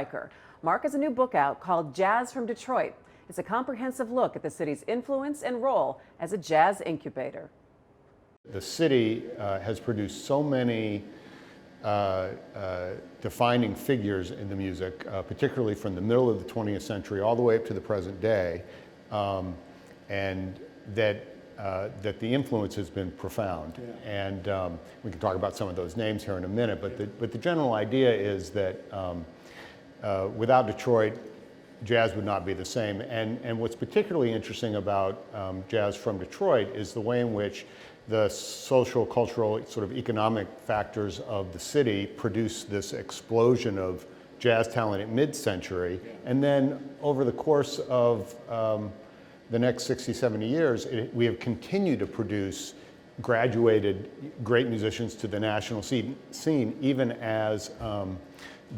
Stryker. Mark has a new book out called Jazz from Detroit. It's a comprehensive look at the city's influence and role as a jazz incubator. The city has produced so many defining figures in the music, particularly from the middle of the 20th century all the way up to the present day, and that the influence has been profound. Yeah. And we can talk about some of those names here in a minute, but the general idea is that without Detroit, jazz would not be the same. And what's particularly interesting about Jazz from Detroit is the way in which the social, cultural, sort of economic factors of the city produce this explosion of jazz talent at mid-century. And then over the course of the next 60, 70 years, we have continued to produce graduated great musicians to the national scene, even as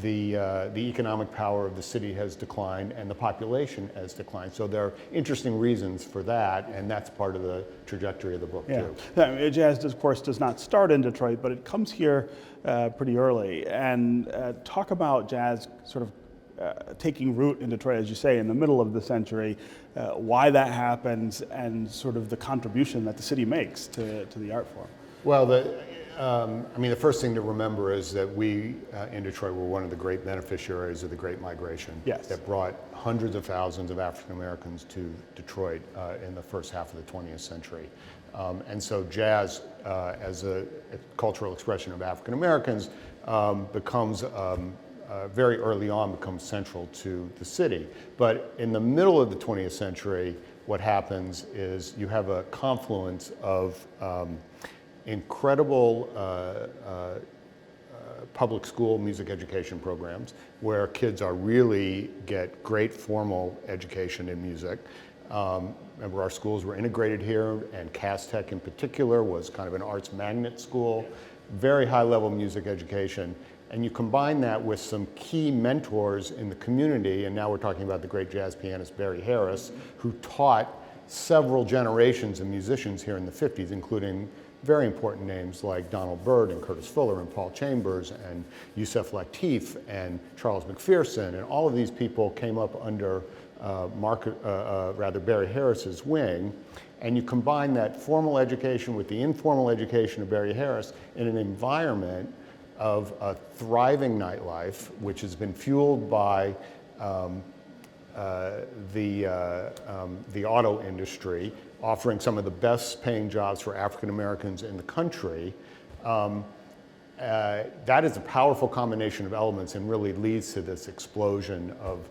the economic power of the city has declined and the population has declined. So there are interesting reasons for that, and that's part of the trajectory of the book too. Yeah, jazz, of course, does not start in Detroit, but it comes here pretty early. And talk about jazz sort of taking root in Detroit, as you say, in the middle of the century, why that happens, and sort of the contribution that the city makes to the art form. Well, I mean, the first thing to remember is that we in Detroit were one of the great beneficiaries of the Great Migration. Yes. That brought hundreds of thousands of African Americans to Detroit in the first half of the 20th century. And so jazz, as a cultural expression of African Americans, becomes very early on becomes central to the city. But in the middle of the 20th century, what happens is you have a confluence of incredible public school music education programs where kids really get great formal education in music. Remember, our schools were integrated here, and Cass Tech in particular was kind of an arts magnet school, very high level music education. And you combine that with some key mentors in the community, and now we're talking about the great jazz pianist Barry Harris, who taught several generations of musicians here in the 50s, including very important names like Donald Byrd and Curtis Fuller and Paul Chambers and Yusef Lateef and Charles McPherson, and all of these people came up under Barry Harris's wing. And you combine that formal education with the informal education of Barry Harris in an environment of a thriving nightlife, which has been fueled by the auto industry, offering some of the best paying jobs for African Americans in the country. That is a powerful combination of elements and really leads to this explosion of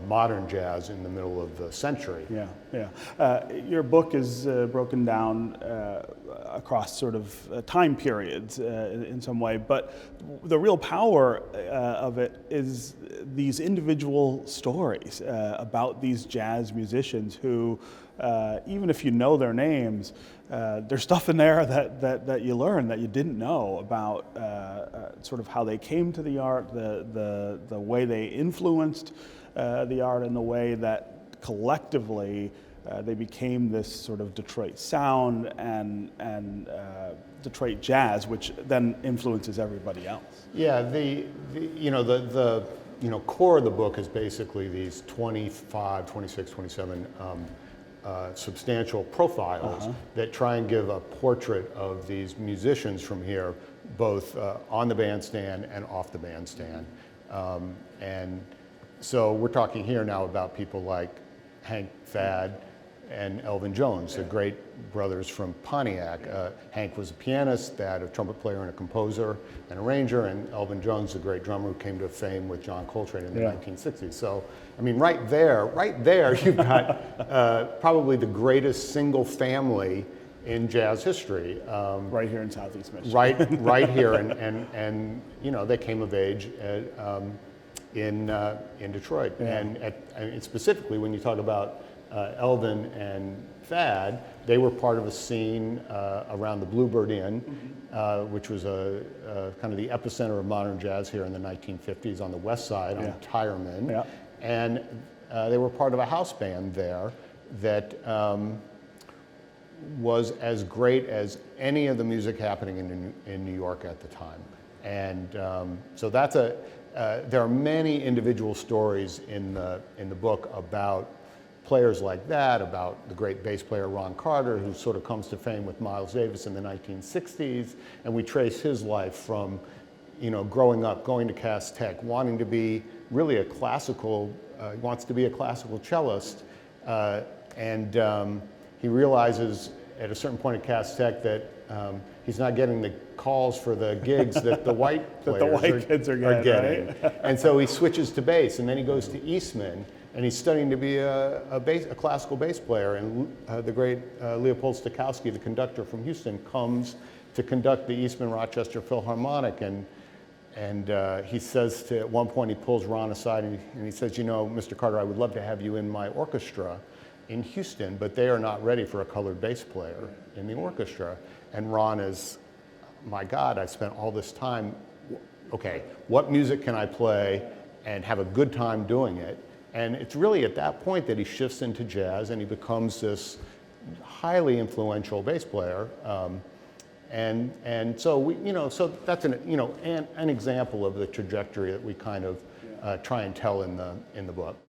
modern jazz in the middle of the century. Your book is broken down across sort of time periods in some way, but the real power of it is these individual stories about these jazz musicians who, even if you know their names, there's stuff in there that you learn that you didn't know about sort of how they came to the art, the way they influenced the art, and the way that collectively they became this sort of Detroit sound and Detroit jazz, which then influences everybody else. Yeah, the core of the book is basically these 25, 26, 27 substantial profiles that try and give a portrait of these musicians from here, both on the bandstand and off the bandstand. And so we're talking here now about people like Hank Thad and Elvin Jones, the great brothers from Pontiac. Hank was a pianist, Thad a trumpet player and a composer and arranger, and Elvin Jones, the great drummer who came to fame with John Coltrane in the 1960s. So, I mean, right there, you've got probably the greatest single family in jazz history. Right here in Southeast Michigan. Right here, and you know, they came of age in Detroit, and specifically when you talk about Elvin and Thad, they were part of a scene around the Bluebird Inn, which was kind of the epicenter of modern jazz here in the 1950s on the west side on Tireman, and they were part of a house band there that was as great as any of the music happening in New York at the time. And so that's there are many individual stories in the book about players like that, about the great bass player Ron Carter, who sort of comes to fame with Miles Davis in the 1960s, and we trace his life from, growing up, going to Cass Tech, wanting to be really a classical, he wants to be a classical cellist, and he realizes at a certain point at Cass Tech that he's not getting the calls for the gigs that the white players kids are getting. right? And so he switches to bass, and then he goes to Eastman, and he's studying to be a classical bass player. And the great Leopold Stokowski, the conductor from Houston, comes to conduct the Eastman Rochester Philharmonic. And he says at one point, he pulls Ron aside and he says, Mr. Carter, I would love to have you in my orchestra in Houston, but they are not ready for a colored bass player in the orchestra. And Ron is, my God, I've spent all this time, okay, what music can I play and have a good time doing it? And it's really at that point that he shifts into jazz and he becomes this highly influential bass player. And so so that's an example of the trajectory that we kind of try and tell in the book.